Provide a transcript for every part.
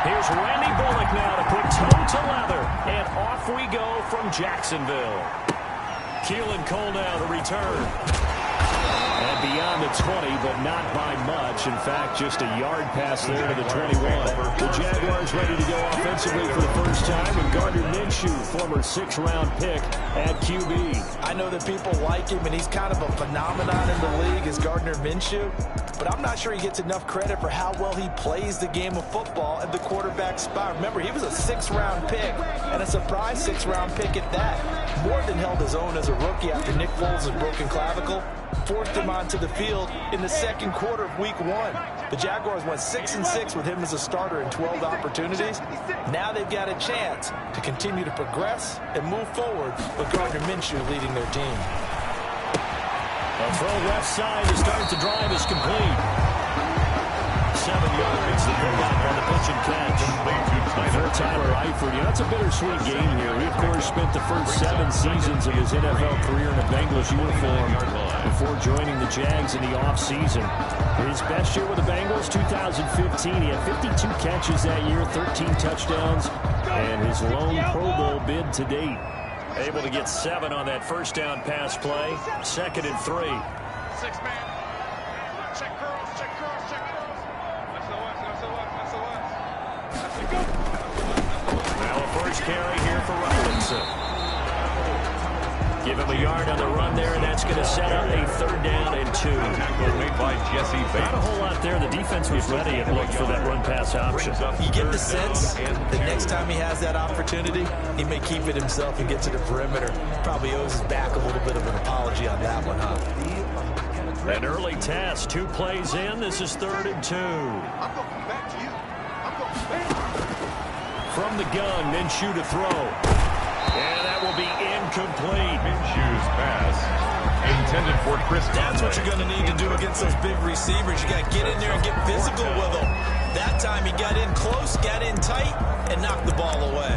Here's Randy Bullock now to put toe to leather. And off we go from Jacksonville. Keelan Cole now to return. And beyond the 20, but not by much. In fact, just a yard pass there to the 21. The Jaguars ready to go offensively for the first time with Gardner Minshew, former 6th-round pick at QB. I know that people like him, and he's kind of a phenomenon in the league as Gardner Minshew. But I'm not sure he gets enough credit for how well he plays the game of football at the quarterback spot. Remember, he was a 6th-round pick, and a surprise 6th-round pick at that. More than held his own as a rookie after Nick Foles' broken clavicle forced him onto the field in the second quarter of Week 1. The Jaguars went 6-6 with him as a starter in 12 opportunities. Now they've got a chance to continue to progress and move forward with Gardner Minshew leading their team. A throw left side to start the drive is complete. 7 yards, the pickup on the pitch and catch. For Tyler Eifert, it's a bittersweet game here. He, of course, spent the first 7 seasons of his NFL career in a Bengals uniform before joining the Jags in the offseason. His best year with the Bengals, 2015. He had 52 catches that year, 13 touchdowns, and his lone Pro Bowl bid to date. Able to get 7 on that first down pass play. 2nd and 3. 6-man. Check curls, check curls, check curls. That's the one, that's the one, that's the one. That's the good. Now a first carry here for Robinson. Give him a yard on the run there, and that's going to set up a 3rd down and 2. Tackle made by Jesse Bates. Not a whole lot there. The defense was ready and looked for that run-pass option. You get the sense that next time he has that opportunity, he may keep it himself and get to the perimeter. Probably owes his back a little bit of an apology on that one, huh? An early test. 2 plays in. This is 3rd and 2. I'm going to come back to you. I'm going to come back. From the gun, Minshew to throw. And that will be incomplete. Minshew's pass intended for Chris. That's what you're going to need to do against those big receivers. You got to get in there and get physical with them. That time he got in close, got in tight, and knocked the ball away.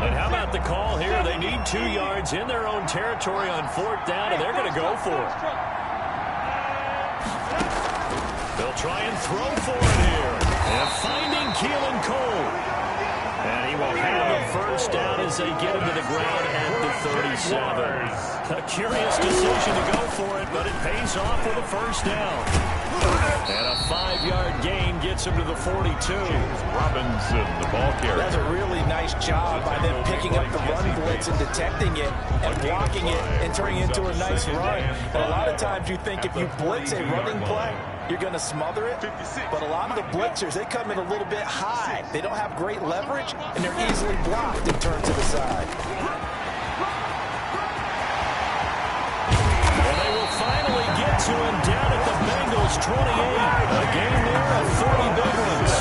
And how about the call here? They need 2 yards in their own territory on 4th down, and they're going to go for it. They'll try and throw for it here. And finding Keelan Cole. And he will have a first down as they get him to the ground at the 37. A curious decision to go for it, but it pays off with a first down. And a 5-yard gain gets him to the 42. Robinson, the ball carrier. That's a really nice job by them picking up the run blitz and detecting it and blocking it and turning it into a nice run. And a lot of times you think if you blitz a running play, you're going to smother it. But a lot of the blitzers, they come in a little bit high. They don't have great leverage, and they're easily blocked and turned to the side. And they will finally get to him down at the Bengals 28. A gain there of 40 big ones.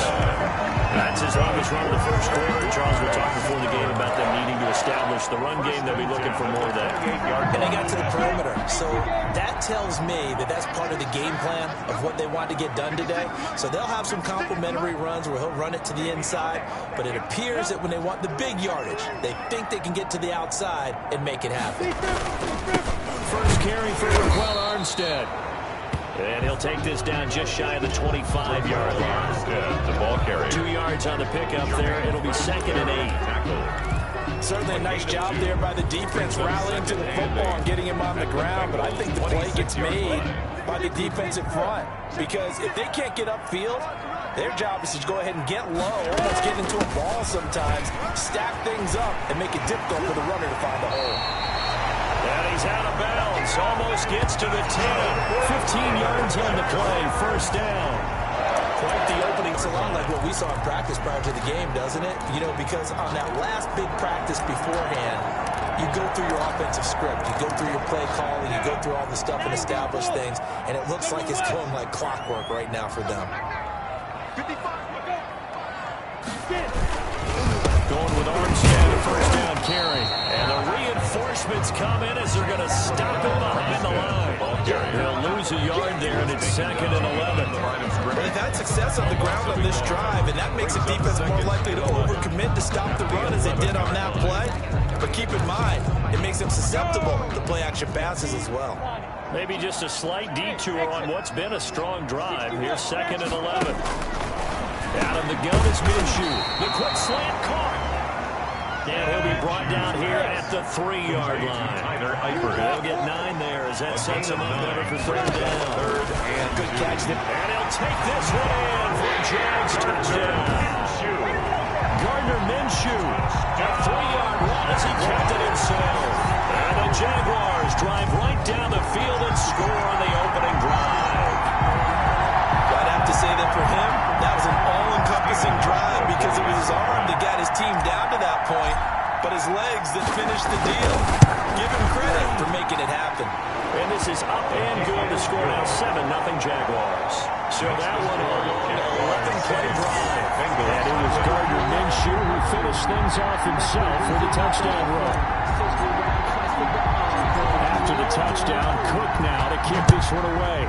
That's his longest run in the first quarter. Charles, we talked before the game about them needing to establish the run game. They'll be looking for more of that. And they got to the perimeter. So that tells me that that's part of the game plan of what they want to get done today. So they'll have some complimentary runs where he'll run it to the inside. But it appears that when they want the big yardage, they think they can get to the outside and make it happen. First carry for Raquel Armstead. And he'll take this down just shy of the 25-yard line. The ball carrier. 2 yards on the pickup there. It'll be 2nd and 8. Certainly a nice job there by the defense rallying to the football and getting him on the ground. But I think the play gets made by the defensive front. Because if they can't get upfield, their job is to go ahead and get low, almost get into a ball sometimes, stack things up, and make it difficult for the runner to find the hole. And he's out of bounds. Almost gets to the 10. 15 yards on the play. First down. Quite the opening. It's a lot like what we saw in practice prior to the game, doesn't it? You know, because on that last big practice beforehand, you go through your offensive script. You go through your play calling. You go through all the stuff and establish things. And it looks like it's going like clockwork right now for them. Going with Armstead, a first down carry. And the reinforcements come in as they're going to stop him behind the line. They'll lose a yard there, and it's 2nd and 11. Well, they've had success on the ground on this drive, and that makes a defense more likely to overcommit to stop the run as they did on that play. But keep in mind, it makes makes him susceptible to play-action passes as well. Maybe just a slight detour on what's been a strong drive. Here's 2nd and 11. Out of the gun is Minshew. The quick slant caught. And he'll be brought down here at the 3-yard line. They'll get 9 there as that sets him up better for 3rd down. Good catch. And he'll take this one in for a Jags touchdown. Gardner Minshew, a 3-yard run as he kept it himself. And the Jaguars drive right down the field and score on the opening drive. I'd have to say that for him, that was an all-encompassing drive because it was his arm that got his team down to that point, but his legs that finished the deal. Give him credit for making it happen. And this is up and good to score now 7-0 Jaguars. So that one a long 11-play drive. And it was Gardner Minshew who finished things off himself with a touchdown run. After the touchdown, Cook now to kick this one away.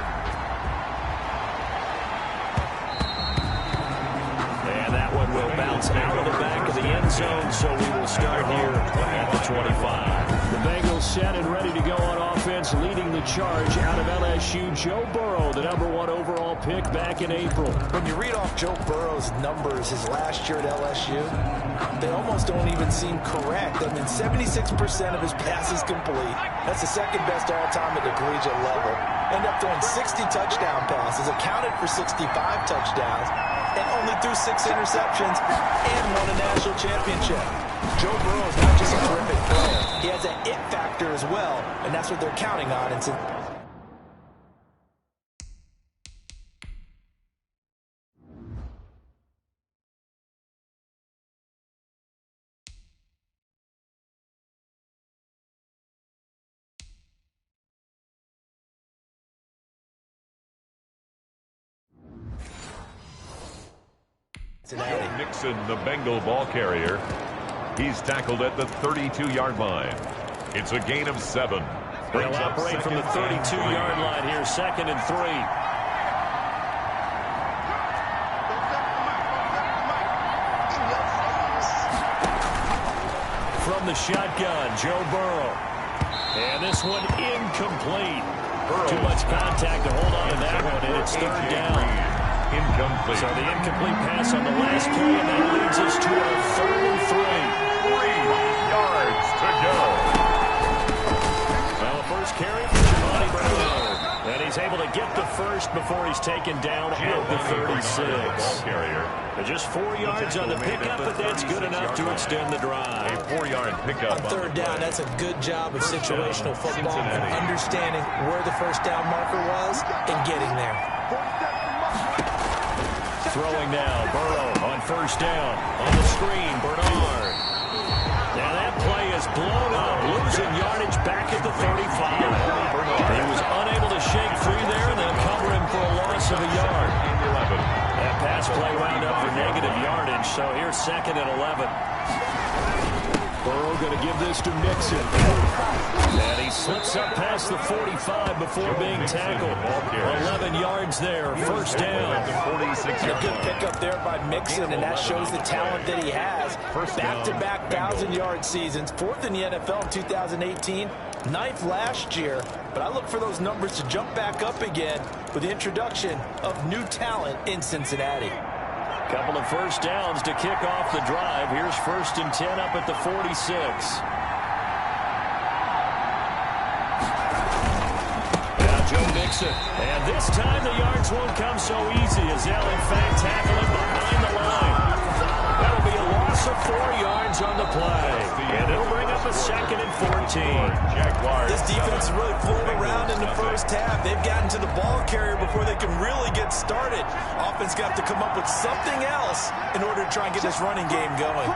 And that one will bounce out of the back of the end zone, so we will start here at the 25. The Bengals set and ready to go on offense, leading the charge out of LSU. Joe Burrow, the #1 overall pick back in April. When you read off Joe Burrow's numbers his last year at LSU, they almost don't even seem correct. I mean, 76% of his passes complete. That's the 2nd best all-time at the collegiate level. Ended up throwing 60 touchdown passes, accounted for 65 touchdowns, and only threw 6 interceptions and won a national championship. Joe Burrow is not just a terrific player. He has an it factor as well, and that's what they're counting on. And Joe Mixon, the Bengal ball carrier. He's tackled at the 32-yard line. It's a gain of 7. They'll operate from the 32-yard line here, 2nd and 3. From the shotgun, Joe Burrow. And this one incomplete. Too much contact to hold on to that one, and it's 3rd down. Incomplete. So the incomplete pass on the last play, and that leads us to a 3rd and 3. 3 yards to go. Well, the first carry for Giovanni Bernard. And he's able to get the first before he's taken down at the 36. Just 4 yards on the pickup, but that's good enough to extend the drive. A 4-yard pickup. on 3rd down, that's a good job of situational football and understanding where the first down marker was and getting there. Throwing now, Burrow on 1st down. On the screen, Bernard. Now that play is blown up, losing yardage back at the 35. He was unable to shake free there, and they'll cover him for a loss of a yard. That pass play wound up for negative yardage, so here's 2nd and 11. Burrow going to give this to Mixon. And he slips up past the 45 before being tackled. 11 yards there, 1st down. A good pickup there by Mixon, and that shows the talent that he has. Back-to-back 1,000-yard seasons, 4th in the NFL in 2018, 9th last year. But I look for those numbers to jump back up again with the introduction of new talent in Cincinnati. Couple of 1st downs to kick off the drive. Here's 1st and 10 up at the 46. Now Joe Mixon. And this time the yards won't come so easy as they'll in fact tackle him behind the line. That'll be a loss of 4 yards on the play. And it'll bring up a 2nd and 14. This defense is really pulled around in the first half. They've gotten to the ball carrier before they can really get started. Offense got to come up with something else in order to try and get this running game going.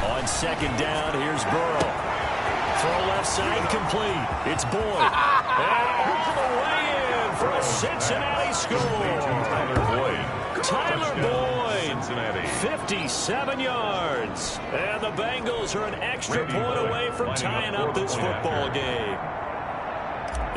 On 2nd down, here's Burrow. Throw left side complete. It's Boyd. And all the way in for a Cincinnati score. Tyler Boyd. Tyler Boyd. 57 yards. And the Bengals are an extra point away from tying up this football game.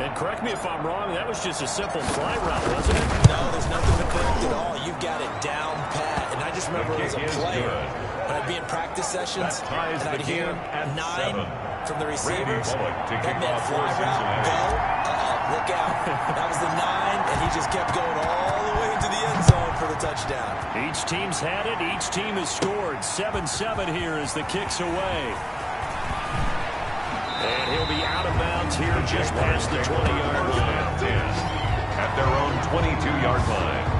And correct me if I'm wrong, that was just a simple fly route, wasn't it? No, there's nothing to correct at all. You've got it down pat. And I just remember as a player, when I'd be in practice sessions, and I'd hear 9 from the receivers. That meant fly route, go, look out. That was the 9, and he just kept going all the way into the end zone for the touchdown. Each team's had it. Each team has scored. 7-7 here as the kick's away. And he'll be out of bounds here just past the 20-yard line. At their own 22-yard line.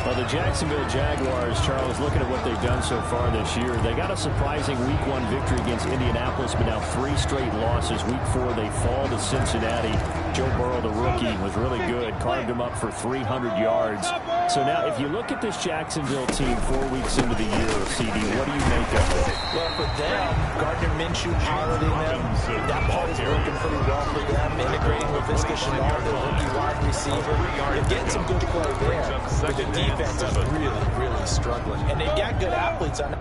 Well, the Jacksonville Jaguars, Charles, looking at what they've done so far this year, they got a surprising Week 1 victory against Indianapolis, but now 3 straight losses. Week 4, they fall to Cincinnati. Joe Burrow, the rookie, was really good, carved him up for 300 yards. So now, if you look at this Jacksonville team 4 weeks into the year, CD, what do you make of it? Well, for them, Gardner Minshew piloting them, that part is working pretty well for them, integrating with Laviska Shenault, the rookie wide receiver. They're getting some good play there, but the defense is really, really struggling. And they've got good athletes on it.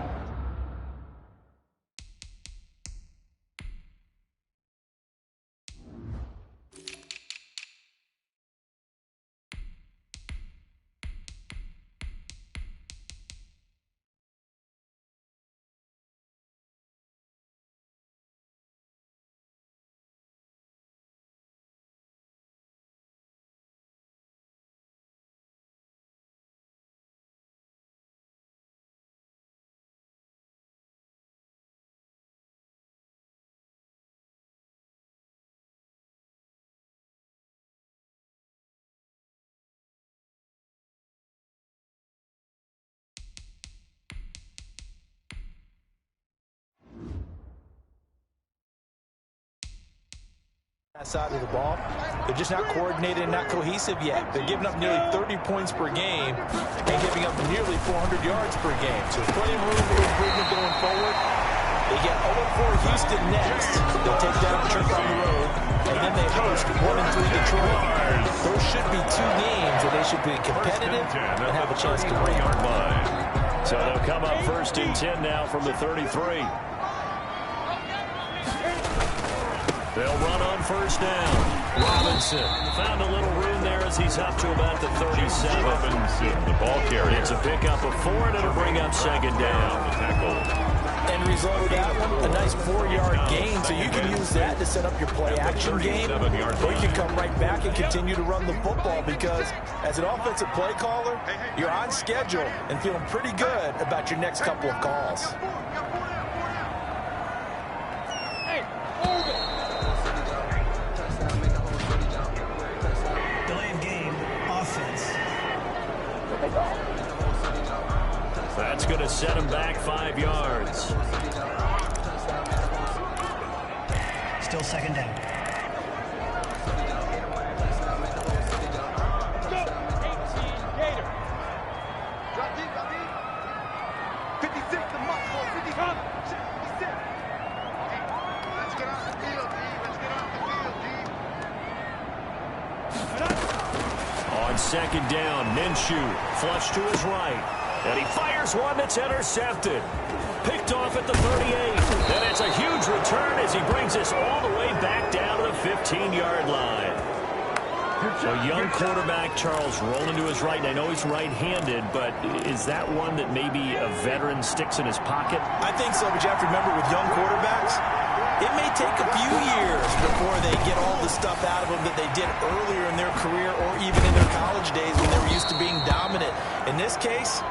That side of the ball, they're just not coordinated and not cohesive yet. They're giving up nearly 30 points per game and giving up nearly 400 yards per game. So there's plenty of room for improvement going forward. They get 0-4 Houston next. They'll take down a trip on the road, and then they host 1-3 Detroit. Those should be 2 games that they should be competitive and have a chance to win. So they'll come up 1st and 10 now from the 33. They'll run on 1st down. Robinson found a little room there as he's up to about the 37. Robinson, the ball carrier. It's a pickup of 4, and it'll bring up 2nd down. The tackle. End result of that one, a nice 4-yard gain, so you can use that to set up your play-action game, or you can come right back and continue to run the football, because as an offensive play caller, you're on schedule and feeling pretty good about your next couple of calls. That's going to set him back 5 yards. Still 2nd down. On 2nd down, Minshew flush to his right. And he fires one that's intercepted. Picked off at the 38. And it's a huge return as he brings us all the way back down to the 15-yard line. A young quarterback, Charles, rolling to his right. And I know he's right-handed, but is that one that maybe a veteran sticks in his pocket? I think so, but you have to remember with young quarterbacks, it may take a few years before they get all the stuff out of them that they did earlier in their career or even in their college days when they were used to being dominant. In this case,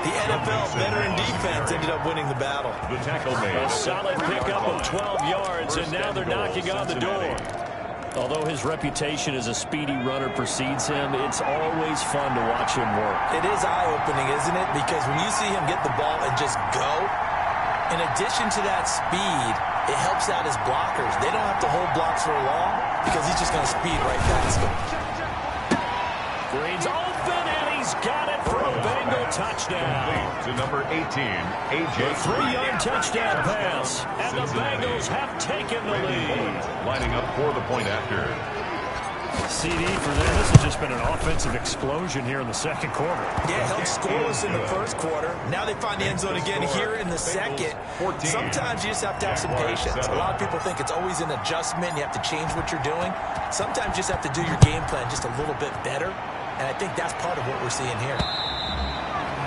the NFL veteran defense ended up winning the battle. The tackle made. A solid pickup of 12 yards, and now they're knocking on the door. Although his reputation as a speedy runner precedes him, it's always fun to watch him work. It is eye-opening, isn't it? Because when you see him get the ball and just go, in addition to that speed, it helps out his blockers. They don't have to hold blocks for long because he's just going to speed right past them. Green's open, and he's got it for a Bengal touchdown. To number 18, A.J. A 3-yard touchdown pass, and the Bengals have taken the lead. Lining up for the point after. CD for them. This has just been an offensive explosion here in the second quarter. Yeah, held scoreless in the first quarter. Now they find the end zone again here in the second. Sometimes you just have to have some patience. A lot of people think it's always an adjustment. You have to change what you're doing. Sometimes you just have to do your game plan just a little bit better. And I think that's part of what we're seeing here.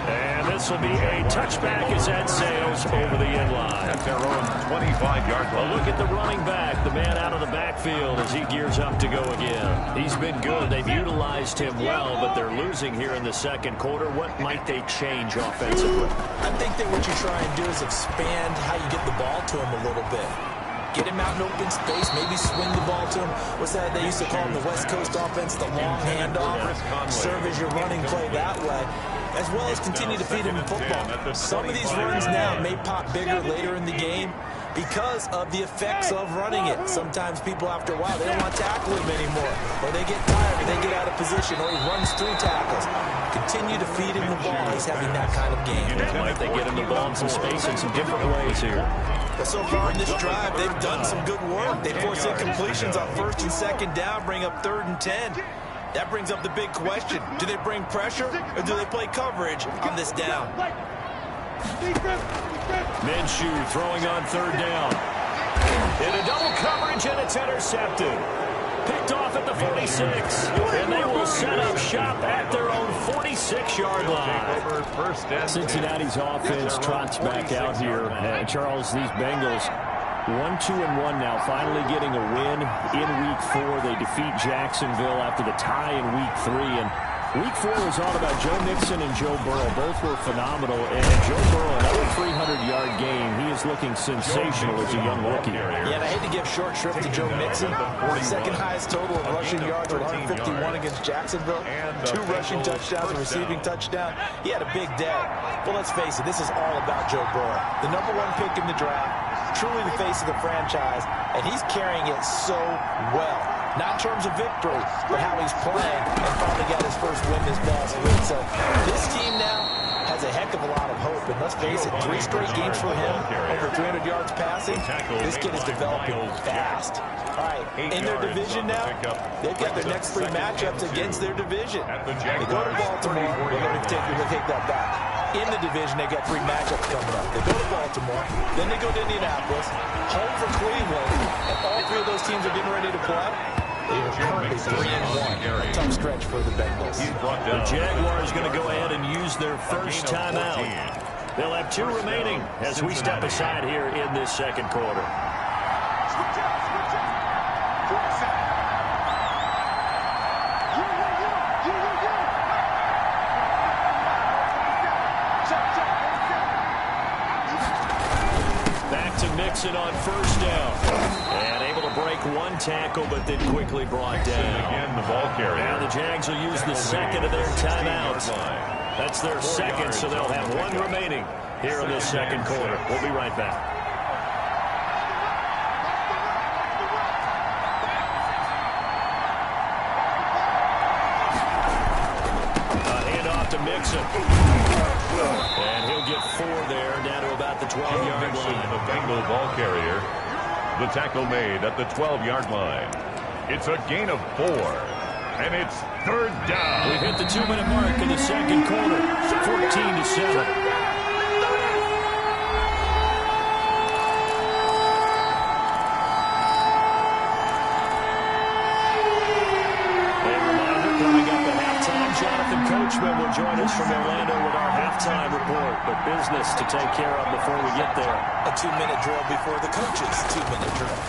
And this will be a touchback as that sails over the end line. At their own 25-yard line. Well, look at the running back, the man out of the backfield as he gears up to go again. He's been good. They've utilized him well, but they're losing here in the second quarter. What might they change offensively? I think that what you try and do is expand how you get the ball to him a little bit. Get him out in open space, maybe swing the ball to him. What's that they used to call him, the West Coast offense, the long handoff. Serve as your running play that way, as well as continue to feed him in football. Some of these runs now may pop bigger later in the game because of the effects of running it. Sometimes people, after a while, they don't want to tackle him anymore, or they get tired, or they get out of position, or he runs through tackles. Continue to feed him the ball. He's having that kind of game. Might they get him the ball in some space in some different ways here? But so far in this drive, they've done some good work. They force incompletions on first and second down, bring up 3rd and 10. That brings up the big question. Do they bring pressure or do they play coverage on this down? Minshew throwing on 3rd down. In a double coverage, and it's intercepted. Picked off at the 46. And they will set up shop at their own 46-yard line. Cincinnati's offense trots back out here. Charles, these Bengals 1-2-1 now, finally getting a win in Week 4. They defeat Jacksonville after the tie in Week 3. And Week 4 was all about Joe Mixon and Joe Burrow. Both were phenomenal. And Joe Burrow, another 300-yard game. He is looking sensational as a young rookie. Yeah, and I hate to give short shrift to Joe Mixon. Second highest total of rushing yards with 151 against Jacksonville. 2 rushing touchdowns, a receiving touchdown. He had a big day. But let's face it, this is all about Joe Burrow. The #1 pick in the draft, truly the face of the franchise, and he's carrying it so well. Not in terms of victory, but how he's playing, and finally got his first win this past week. So this team now has a heck of a lot of hope. And let's face it, 3 straight games for him, over 300 yards passing. This kid is developing fast. All right, in their division now, they've got their next 3 matchups against their division. They go to Baltimore. We're going to take that back. In the division, they've got 3 matchups coming up. They go to Baltimore, then they go to Indianapolis, home for Cleveland, and all 3 of those teams are getting ready to play. They are currently 3-1. A tough stretch for the Bengals. The Jaguars going to go ahead and use their first timeout. They'll have 2 remaining as we step aside here in this second quarter. Back to Mixon on first down. And able to break 1 tackle, but then quickly brought down. Again, the ball carrier. Now the Jags will use the second of their timeouts. That's their second, so they'll have 1 remaining here in this second quarter. We'll be right back. Handoff to Mixon. And he'll get 4 there, down to about the 12-yard line. The Bengal ball carrier. The tackle made at the 12-yard line. It's a gain of 4. And it's 3rd down. We've hit the 2-minute mark in the second quarter. 14-7. Coachman will join us from Orlando with our halftime report, but business to take care of before we get there. A 2-minute drill before the coaches' 2-minute drill.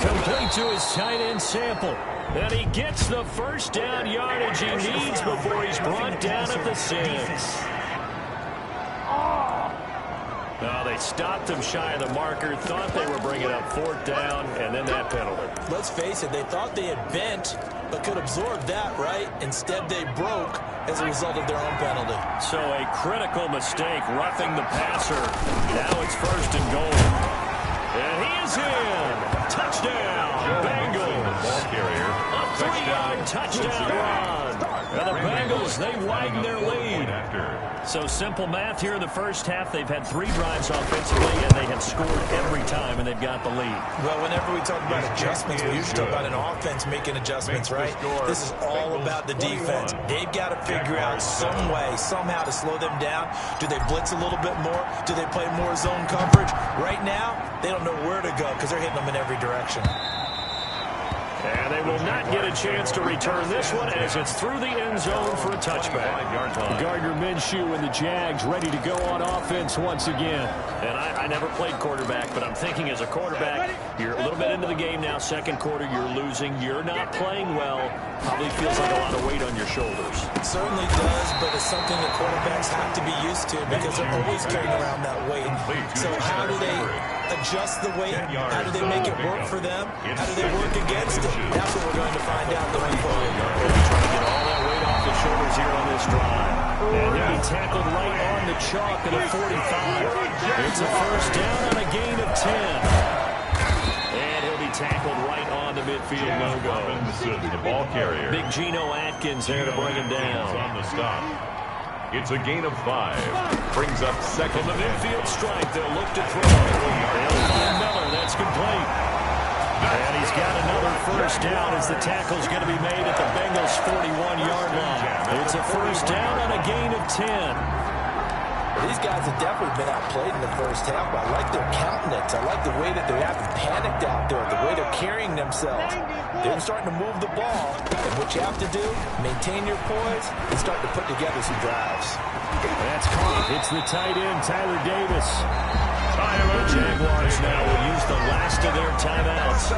Complete to his tight end sample. And he gets the first down yardage he needs before he's brought down at the 6. No, they stopped him shy of the marker, thought they were bringing up 4th down, and then that penalty. Let's face it, they thought they had bent, but could absorb that, right? Instead, they broke as a result of their own penalty. So a critical mistake, roughing the passer. Now it's 1st and goal. And he is in. Touchdown, Bengals. Ball carrier. A 3-yard touchdown run. And the Bengals Bengals, they widen their lead. So simple math here in the first half. They've had 3 drives offensively, and they have scored every time, and they've got the lead. Well, whenever we talk about adjustments, we usually talk about an offense making adjustments, right? This is all about the defense. They've got to figure out some way, somehow to slow them down. Do they blitz a little bit more? Do they play more zone coverage? Right now, they don't know where to go because they're hitting them in every direction. And they will not get a chance to return this one as it's through the end zone for a touchback. Gardner Minshew and the Jags ready to go on offense once again. And I never played quarterback, but I'm thinking as a quarterback, you're a little bit into the game now, second quarter, you're losing, you're not playing well. Probably feels like a lot of weight on your shoulders. It certainly does, but it's something that quarterbacks have to be used to because they're always carrying around that weight. So how do they adjust the weight? How do they make it work for them? How do they work against it? That's what we're going to find out going forward. Trying to get all that weight off the shoulders here on this drive. And he'll be tackled right on the chalk at a 45. It's a first down on a gain of 10. And he'll be tackled right on the midfield logo. The ball carrier. Big Geno Atkins there to bring him down. On the stop. It's a gain of 5. Brings up second. From the midfield stripe, they'll look to throw. They'll find Miller. That's complete. And he's got another first down as the tackle's going to be made at the Bengals' 41-yard line. It's a first down on a gain of 10. These guys have definitely been outplayed in the first half, but I like their countenance. I like the way that they haven't panicked out there, the way they're carrying themselves. They're starting to move the ball, and what you have to do, maintain your poise and start to put together some drives. That's caught. It's the tight end, Tyler Davis. The Jaguars now will use the last of their timeouts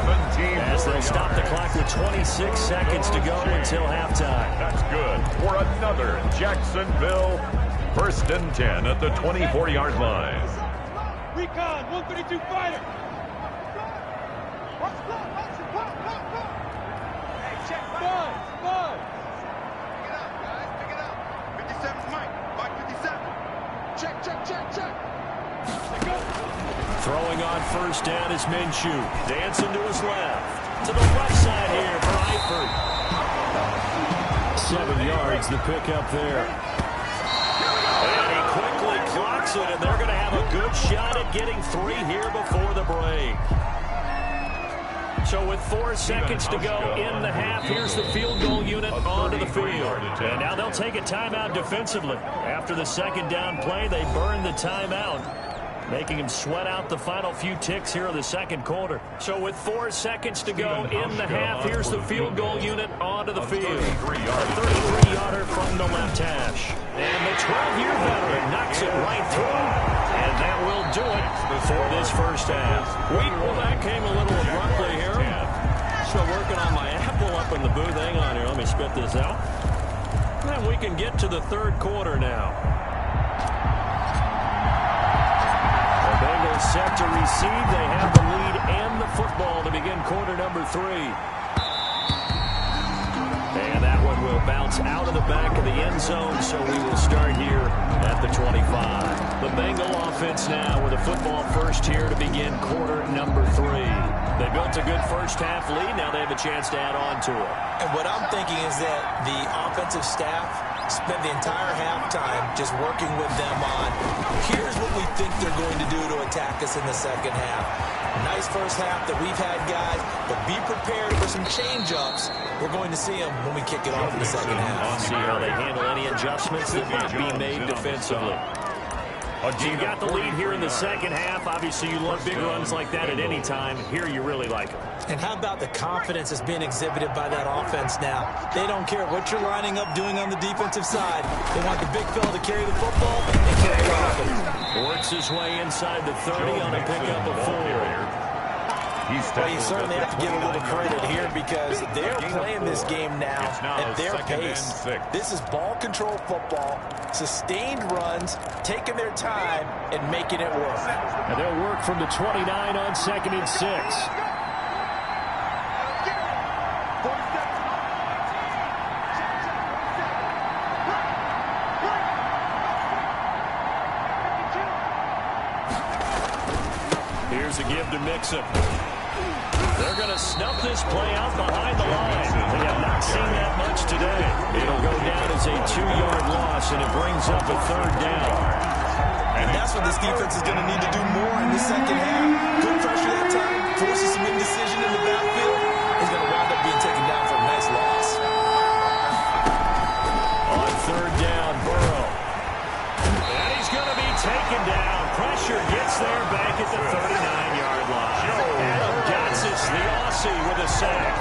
as they'll stop the clock with 26 seconds to go until halftime. That's good for another Jacksonville first and 10 at the 24-yard line. Recon, 132 fighter. Hey, check Buzz. Pick it up, guys. Pick it up. 57's Mike. Mike 57. Check. Throwing on first down is Minshew. Dancing to his left. To the left side here for Eifert. 7 yards, the pickup there. And he quickly clocks it, and they're going to have a good shot at getting 3 here before the break. So with 4 seconds to go in the half, here's the field goal unit onto the field. And now they'll take a timeout defensively. After the second down play, they burn the timeout, making him sweat out the final few ticks here of the second quarter. So with 4 seconds to go in the half, here's the field goal unit onto the field. A 33-yarder from the left hash. And the 12-year veteran knocks it right through. And that will do it for this first half. Well, that came a little abruptly here. Still working on my apple up in the booth. Hang on here. Let me spit this out. And we can get to the third quarter now. Bengals set to receive. They have the lead and the football to begin quarter number 3. And that one will bounce out of the back of the end zone, so we will start here at the 25. The Bengal offense now with a football first here to begin quarter number 3. They built a good first half lead. Now they have a chance to add on to it. And what I'm thinking is that the offensive staff spent the entire halftime just working with them on, here's what we think they're going to do to attack us in the second half. Nice first half that we've had, guys, but be prepared for some change-ups. We're going to see them when we kick it off in the second half. See how they handle any adjustments that might be made defensively. So you got the lead here in the second half. Obviously, you love big runs like that at any time. Here, you really like them. And how about the confidence that's being exhibited by that offense now? They don't care what you're lining up doing on the defensive side. They want the big fella to carry the football and carry it off. Works his way inside the 30 on a pickup of 4. Well, you certainly have to give a little credit here because they're playing this game now at their pace. This is ball control football, sustained runs, taking their time, and making it work. And they'll work from the 29 on 2nd and 6. Here's a give to Mixon. They're going to snuff this play out behind the line. They have not seen that much today. It'll go down as a the third down. And that's what this defense is going to need to do more in the second half. Good pressure that time, forces some indecision in the backfield. He's going to wind up being taken down for a nice loss. On third down, Burrow. And he's going to be taken down. Pressure gets there back at the 39-yard line. Adam Gotsis, the Aussie, with a sack.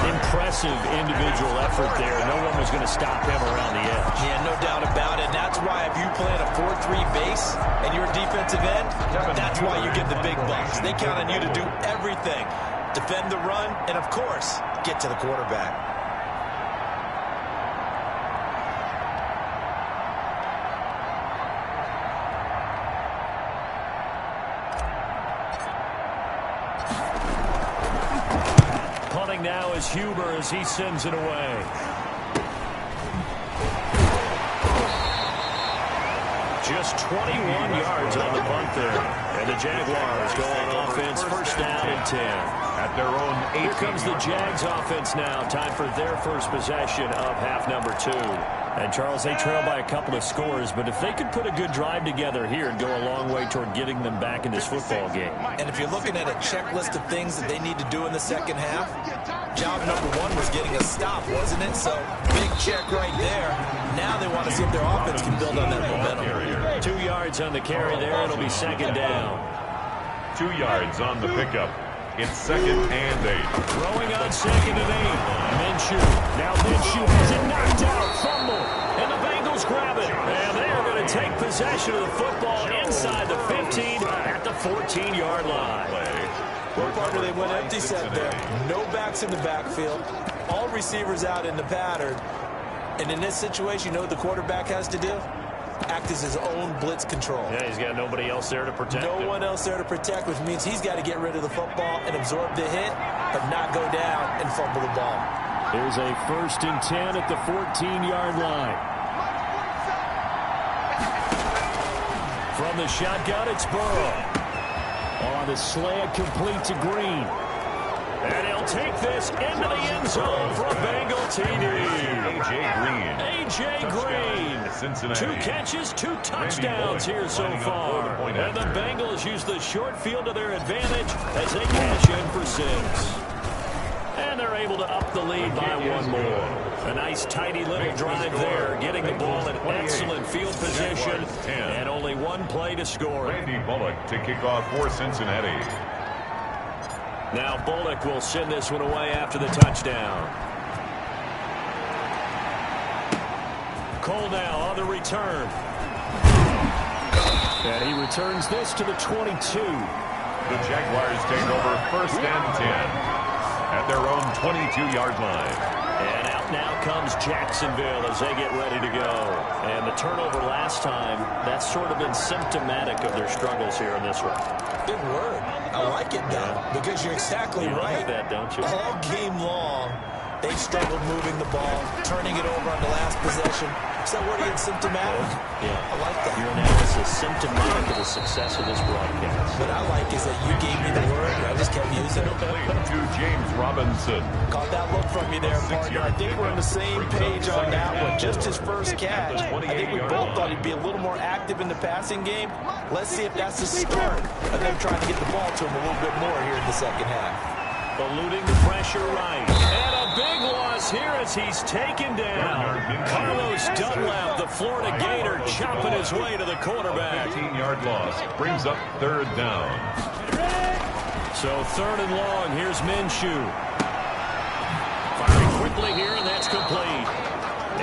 Impressive individual effort there. No one was going to stop him around the edge. Yeah, no doubt about it. That's why if you play in a 4-3 base and you're a defensive end, that's why you get the big bucks. They count on you to do everything. Defend the run and, of course, get to the quarterback. Now is Huber as he sends it away. Just 21 yards on the punt there. And the Jaguars go on offense, first down and 10. At their own 8. Here comes the Jags offense now. Time for their first possession of half number 2. And, Charles, they trail by a couple of scores, but if they could put a good drive together here, it'd go a long way toward getting them back in this football game. And if you're looking at a checklist of things that they need to do in the second half, job number 1 was getting a stop, wasn't it? So, big check right there. Now they want to see if their offense can build on that momentum. 2 yards on the carry there. It'll be second down. 2 yards on the pickup. It's second and 8. Throwing on second and 8. Minshew. Now Minshew has it knocked out. Fumble. And the Bengals grab it. And they are going to take possession of the football inside the 15 at the 14-yard line. Well, partner, they went empty set there. No backs in the backfield. All receivers out in the pattern. And in this situation, you know what the quarterback has to do? Act as his own blitz control. Yeah, he's got nobody else there to protect him. No one else there to protect, which means he's got to get rid of the football and absorb the hit, but not go down and fumble the ball. There's a first and 10 at the 14-yard line. From the shotgun, it's Burrow. On the slant, complete to Green. And he'll take this into the end zone for a Bengal TD. A.J. Green. Cincinnati. 2 catches, 2 touchdowns here so far. And the Bengals use the short field to their advantage as they cash in for 6. And they're able to up the lead by 1 more. A nice, tidy little drive there, getting the ball in excellent field position, and only 1 play to score. Randy Bullock to kick off for Cincinnati. Now Bullock will send this one away after the touchdown. Cole now on the return. And he returns this to the 22. The Jaguars take over first and 10 at their own 22-yard line. And out now comes Jacksonville as they get ready to go. And the turnover last time, that's sort of been symptomatic of their struggles here in this one. Good word. I like it, though, because you're exactly right. Like that, don't you? All game long, they've struggled moving the ball, turning it over on the last possession. Is that word again, symptomatic? Yeah. I like that. Your analysis symptomatic of the success of this broadcast. What I like is that you gave me the word, and I just kept using it. To James Robinson. Caught that look from you there, partner. I think we're on the same page on that one. Just his first catch. I think we both thought he'd be a little more active in the passing game. Let's see if that's the start of them trying to get the ball to him a little bit more here in the second half. Eluding the pressure right. And a big loss here as he's taken down. Carlos Dunlap, the Florida Gator, chopping his way to the quarterback. 15-yard loss brings up third down. So third and long, here's Minshew. Firing quickly here, and that's complete.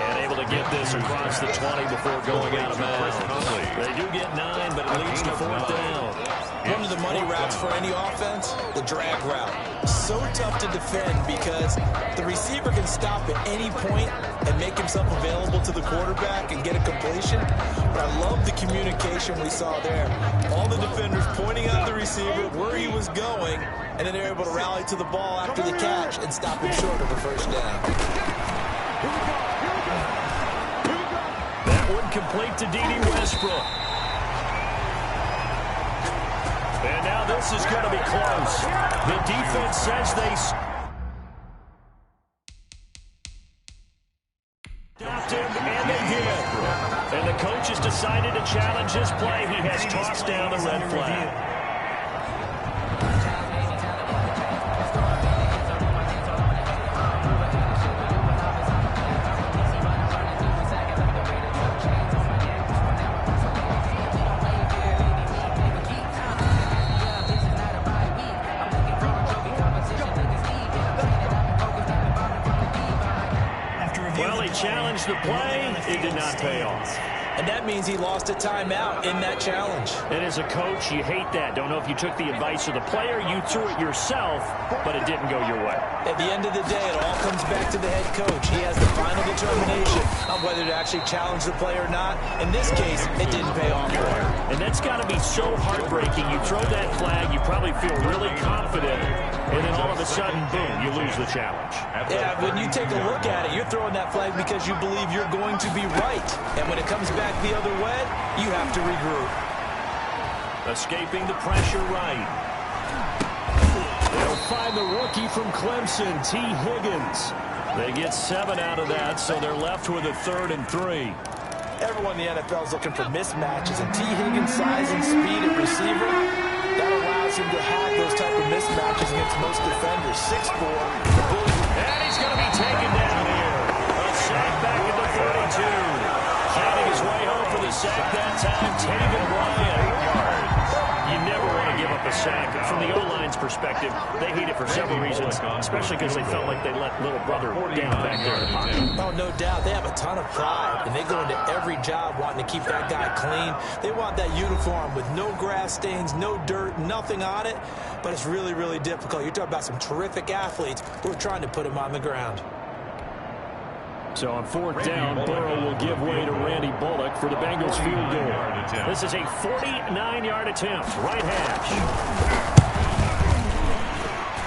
And able to get this across the 20 before going out of bounds. They do get 9, but it leads to fourth down. One of the money routes for any offense, the drag route. So tough to defend because the receiver can stop at any point and make himself available to the quarterback and get a completion. But I love the communication we saw there. All the defenders pointing at the receiver where he was going, and then they're able to rally to the ball after the catch and stop him short of the first down. That one complete to D.D. Westbrook. And now this is going to be close. The defense says they stopped him, and they again. And the coach has decided to challenge his play. He has tossed down the red flag. Well, he challenged the play. It did not pay off. And that means he lost a timeout in that challenge. And as a coach, you hate that. Don't know if you took the advice of the player, you threw it yourself, but it didn't go your way. At the end of the day, it all comes back to the head coach. He has the final determination on whether to actually challenge the play or not. In this case, it didn't pay off for him. And that's got to be so heartbreaking. You throw that flag, you probably feel really confident, and then all of a sudden, boom, you lose the challenge. Yeah, when you take a look at it, you're throwing that flag because you believe you're going to be right. And when it comes back the other way, you have to regroup. Escaping the pressure right. They'll find the rookie from Clemson, T. Higgins. They get 7 out of that, so they're left with a 3rd and 3. Everyone in the NFL is looking for mismatches, and T. Higgins' size and speed at receiver, that allows him to have those type of mismatches against most defenders. 6'4". And he's going to be taken down here. A sack back at the 42. Finding his way home for the sack that time, Taven Bryan. You never want to give up a sack. From the O-line's perspective, they hate it for several reasons, especially because they felt like they let little brother down back there in the pocket. Oh, no doubt. They have a ton of pride, and they go into every job wanting to keep that guy clean. They want that uniform with no grass stains, no dirt, nothing on it, but it's really, really difficult. You're talking about some terrific athletes who are trying to put him on the ground. So on 4th down, Burrow will give way to Randy Bullock for the Bengals field goal. This is a 49-yard attempt, right hash.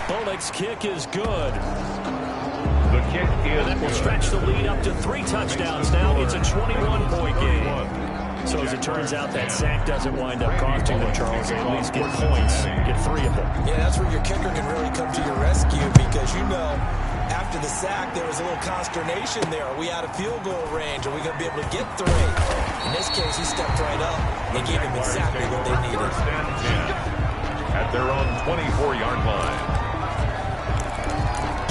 Bullock's kick is good. The kick is That will stretch the lead up to 3 touchdowns now. It's a 21-point game. So as it turns out, that sack doesn't wind up costing them, Charles. They at least get points, get 3 of them. Yeah, that's where your kicker can really come to your rescue because, you know, after the sack, there was a little consternation there. Are we out of field goal range? Are we going to be able to get 3? In this case, he stepped right up and gave him exactly what they needed. At their own 24-yard line.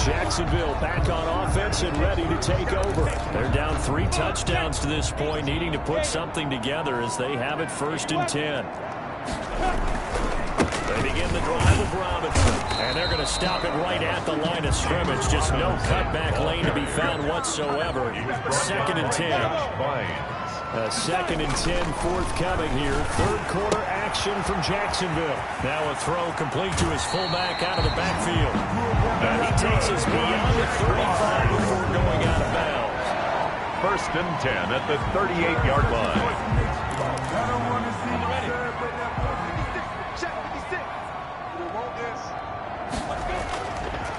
Jacksonville back on offense and ready to take over. They're down 3 touchdowns to this point, needing to put something together as they have it 1st and 10. They begin the drive with Robinson, and they're going to stop it right at the line of scrimmage. Just no cutback lane to be found whatsoever. 2nd and 10. A 2nd and 10 forthcoming here. 3rd quarter action from Jacksonville. Now a throw complete to his fullback out of the backfield. And he takes us beyond the 35 before going out of bounds. 1st and 10 at the 38-yard line.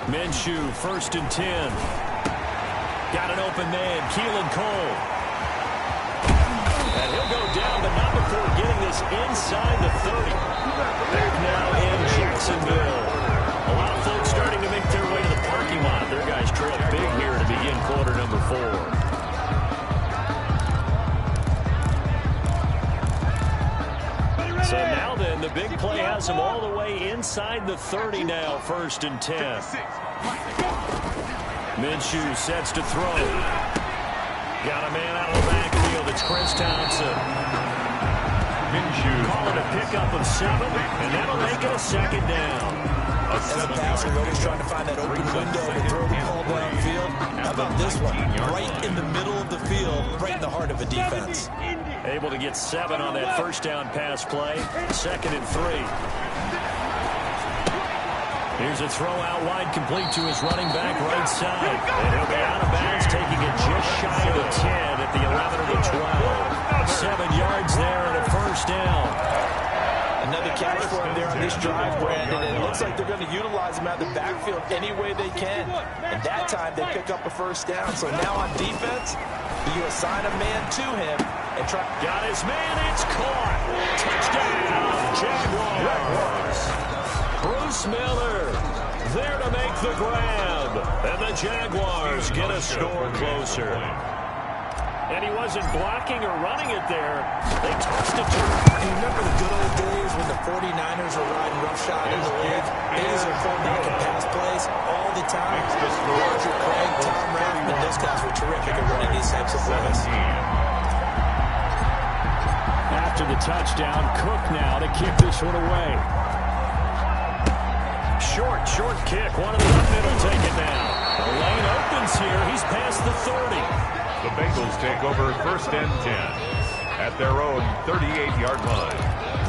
Minshew, 1st and 10. Got an open man, Keelan Cole. And he'll go down, but not before getting this inside the 30. They're now in Jacksonville. A lot of folks starting to make their way to the parking lot. Their guys trail big here to begin quarter number 4. So now then, the big play has them all the way inside the 30 now, 1st and 10. Minshew sets to throw. Got a man out of the backfield. It's Chris Townsend. Minshew Call it a pickup of 7, and that'll make it a 2nd down. As a passer, you're always trying to find that open window to throw the ball downfield. How about this one? Right in the middle of the field, right in the heart of a defense. Able to get 7 on that 1st down pass play. 2nd and 3. Here's a throw out wide, complete to his running back right side. And he'll be out of bounds, taking it just shy of the 10 at the 11 or the 12. 7 yards there and a 1st down. Another catch for him there on this drive, Brandon. And it looks like they're going to utilize him out of the backfield any way they can. And that time they pick up a 1st down. So now on defense, you assign a man to him and try. Got his man, it's caught. Touchdown, Jaguars. Bruce Miller there to make the grab. And the Jaguars get a score closer. And he wasn't blocking or running it there. They tossed it to him. You remember the good old days when the 49ers were riding roughshod in the league? These are fullback and pass plays all the time. Roger Craig, Tom Rathman, those guys were terrific at running these types of plays. After the touchdown, Cook now to kick this one away. Short kick. One of the up middle take it down. The lane opens here. He's past the 30. The Bengals take over 1st and 10 at their own 38-yard line.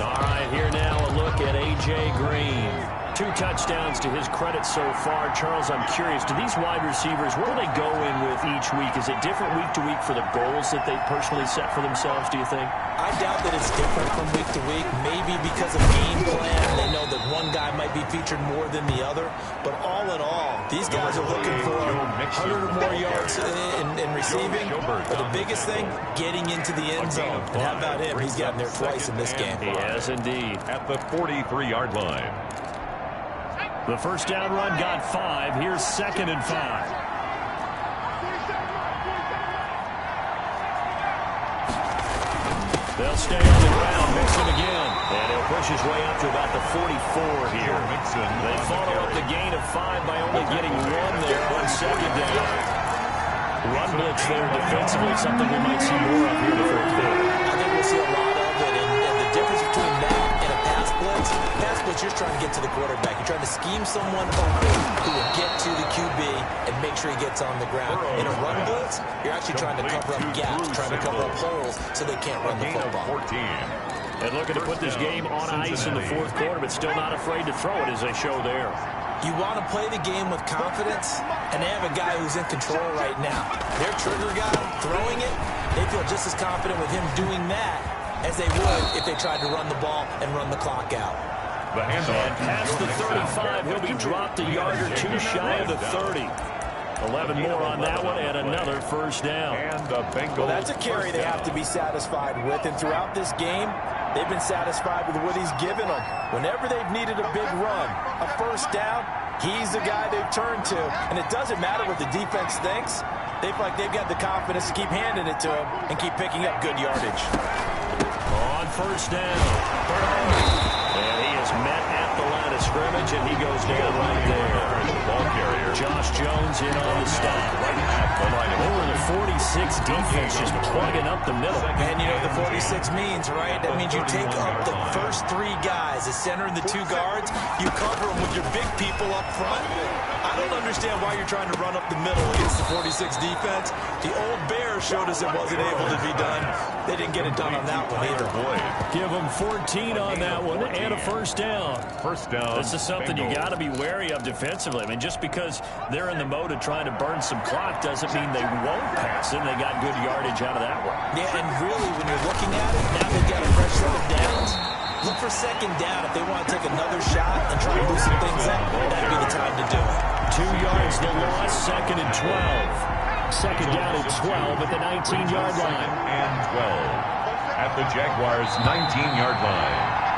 All right, here now a look at A.J. Green. 2 touchdowns to his credit so far. Charles, I'm curious, do these wide receivers, where do they go in with each week? Is it different week to week for the goals that they personally set for themselves, do you think? I doubt that it's different from week to week. Maybe because of game plan, they know that one guy might be featured more than the other. But all in all, these guys are looking for 100 or more yards in receiving. But the biggest thing, getting into the end zone. And how about him? He's gotten there twice in this game. He has indeed. At the 43-yard line. The first down run got 5. Here's 2nd and 5. They'll stay on the ground. Mixon again. And he'll push his way up to about the 44 here. They follow up the gain of 5 by only getting 1 there on 2nd down. Run blitz there defensively, something we might see more of here in the 4th quarter. I think we'll see a lot of it. And the difference between that and a pass blitz, you're trying to get to the quarterback. You're trying to scheme someone open who will get to the QB and make sure he gets on the ground. In a run blitz, you're actually trying to cover up gaps, trying to cover up holes so they can't run the football. And looking to put this game on ice in the 4th quarter, but still not afraid to throw it as they show there. You want to play the game with confidence, and they have a guy who's in control right now. Their trigger guy throwing it, they feel just as confident with him doing that as they would if they tried to run the ball and run the clock out. And past the 35, he'll be dropped a yard or 2 shy of the 30. 11 more on that one, and another first down. Well, that's a carry they have to be satisfied with, and throughout this game, they've been satisfied with what he's given them. Whenever they've needed a big run, a first down, he's the guy they've turned to. And it doesn't matter what the defense thinks. They feel like they've got the confidence to keep handing it to him and keep picking up good yardage. On first down, and he is met at the line of scrimmage, and he goes down right there. Ball carrier Josh Jones in on the stop. Over the 46 defense just plugging up the middle. And you know what the 46 means, right? That means you take up the first 3 guys, the center and the 2 guards. You cover them with your big people up front. I don't understand why you're trying to run up the middle against the 46 defense. The old Bears showed us it wasn't able to be done. They didn't get it done on that one either. Give them 14 on that one and a first down. First down. This is something you got to be wary of defensively. I mean, just because they're in the mode of trying to burn some clock doesn't mean they won't pass, and they got good yardage out of that one. Yeah, and really, when you're looking at it, now they've got a fresh set of downs. Look for second down. If they want to take another shot and try to loosen things up, that'd be the time to do it. 2 yards the loss, 2nd and 12. Second down and 12 at the 19-yard line. And 12 at the Jaguars' 19-yard line.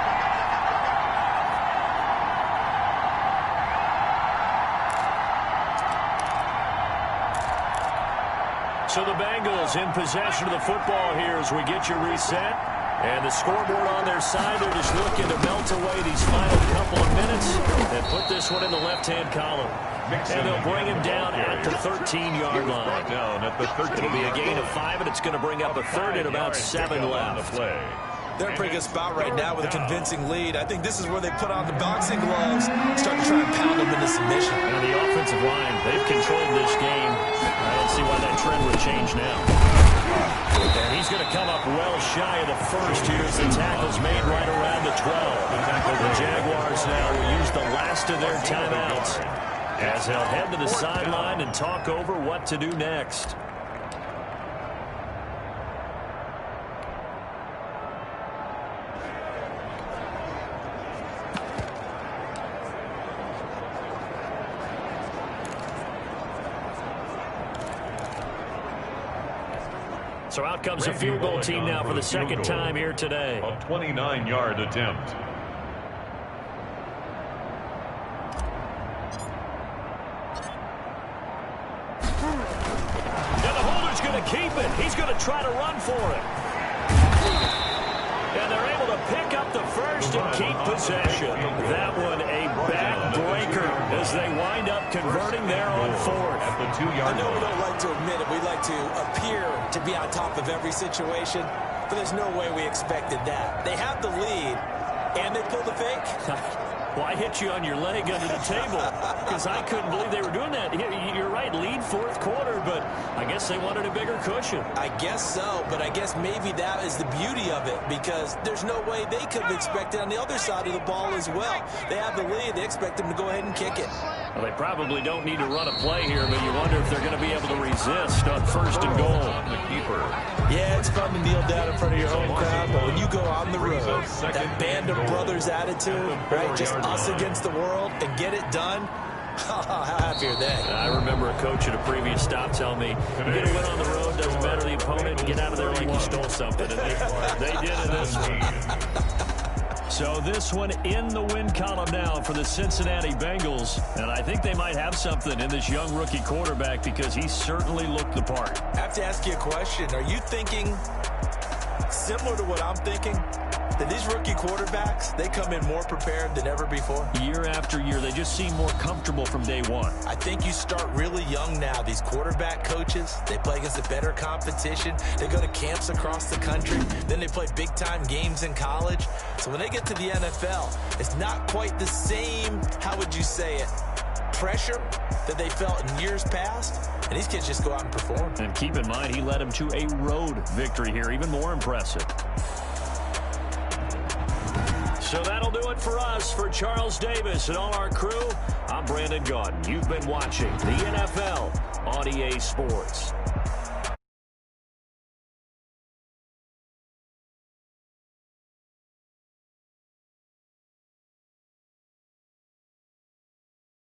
So the Bengals in possession of the football here as we get you reset. And the scoreboard on their side, they're just looking to melt away these final couple of minutes and put this one in the left-hand column. And they'll bring him down at the 13-yard line. Down at the 13. It'll be a gain of 5, and it's going to bring up a third and about 7 left. They're in a pretty good spot right now with a convincing lead. I think this is where they put on the boxing gloves, start to try and pound them into submission. And the offensive line, they've controlled this game. I don't see why that trend would change now. And he's going to come up well shy of the first here as the tackle's made right around the 12. The Jaguars now will use the last of their timeouts as they'll head to the sideline and talk over what to do next. So out comes a field goal team now for the second time here today. A 29-yard attempt. Now the holder's going to keep it. He's going to try for it. And they're able to pick up the first and keep possession. That one a backbreaker as they wind up converting there on fourth. At the 2-yard I know we line. don't like to admit it. We like to appear to be on top of every situation, but there's no way we expected that. They have the lead, and they pull the fake. Well, I hit you on your leg under the table because I couldn't believe they were doing that. You're right, lead fourth quarter, but I guess they wanted a bigger cushion. I guess so, but I guess maybe that is the beauty of it because there's no way they could have expected on the other side of the ball as well. They have the lead. They expect them to go ahead and kick it. Well, they probably don't need to run a play here, but you wonder if they're going to be able to resist on first and goal. The keeper. Yeah, it's fun to kneel down in front of your home crowd, but when you go on the road, that band of brothers attitude, right, just us against the world and get it done, how happy are they? I remember a coach at a previous stop telling me, you get a win on the road, doesn't matter the opponent, get out of there like you stole something. And they did in this one. So this one in the win column now for the Cincinnati Bengals. And I think they might have something in this young rookie quarterback because he certainly looked the part. I have to ask you a question. Are you thinking similar to what I'm thinking? That these rookie quarterbacks, they come in more prepared than ever before? Year after year, they just seem more comfortable from day one. I think you start really young now. These quarterback coaches, they play against a better competition. They go to camps across the country. Then they play big-time games in college. So when they get to the NFL, it's not quite the same, how would you say it, pressure that they felt in years past. And these kids just go out and perform. And keep in mind, he led them to a road victory here, even more impressive. So that'll do it for us. For Charles Davis and all our crew, I'm Brandon Gaudin. You've been watching the NFL on EA Sports.